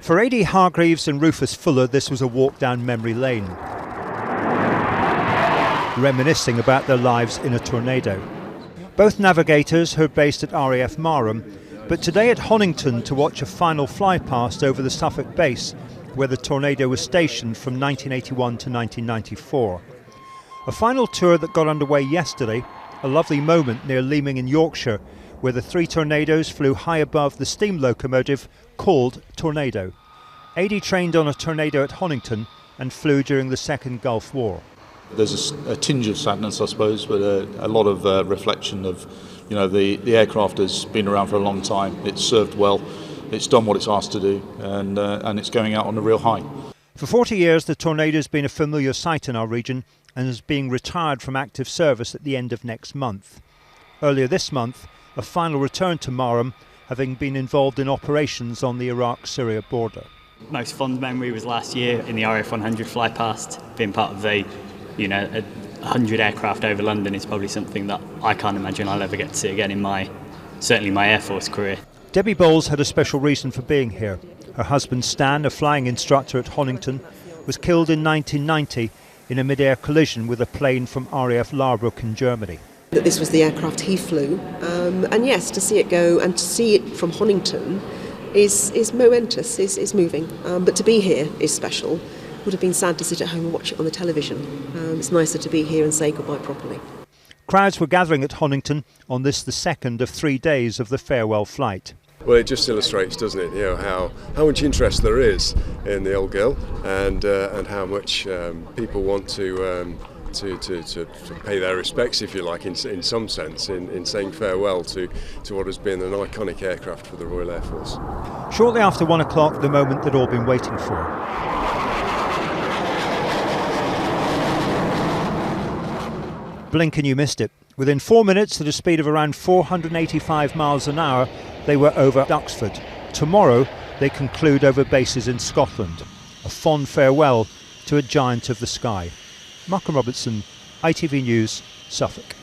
For AD Hargreaves and Rufus Fuller, this was a walk down memory lane, reminiscing about their lives in a tornado. Both navigators who are based at RAF Marham, but today at Honington to watch a final flypast over the Suffolk base, where the Tornado was stationed from 1981 to 1994. A final tour that got underway yesterday, a lovely moment near Leaming in Yorkshire, where the three Tornadoes flew high above the steam locomotive called Tornado. AD trained on a Tornado at Honington and flew during the Second Gulf War. There's a tinge of sadness, I suppose, but a lot of reflection of, the aircraft has been around for a long time. It's served well, it's done what it's asked to do, and it's going out on a real high. For 40 years, the Tornado has been a familiar sight in our region and is being retired from active service at the end of next month. Earlier this month, a final return to Marham, having been involved in operations on the Iraq-Syria border. Most fond memory was last year in the RAF 100 flypast. Being part of a 100 aircraft over London is probably something that I can't imagine I'll ever get to see again in certainly my Air Force career. Debbie Bowles had a special reason for being here. Her husband Stan, a flying instructor at Honington, was killed in 1990 in a mid-air collision with a plane from RAF Larbrook in Germany. That this was the aircraft he flew, and yes, to see it go and to see it from Honington is momentous, is moving. But to be here is special. Would have been sad to sit at home and watch it on the television. It's nicer to be here and say goodbye properly. Crowds were gathering at Honington on this, the second of 3 days of the farewell flight. Well, it just illustrates, doesn't it, how much interest there is in the old girl, and how much people want to pay their respects, if you like, in some sense, in saying farewell to what has been an iconic aircraft for the Royal Air Force. Shortly after 1 o'clock, the moment they'd all been waiting for. Blink and you missed it. Within 4 minutes, at a speed of around 485 miles an hour, they were over Duxford. Tomorrow, they conclude over bases in Scotland. A fond farewell to a giant of the sky. Markham Robertson, ITV News, Suffolk.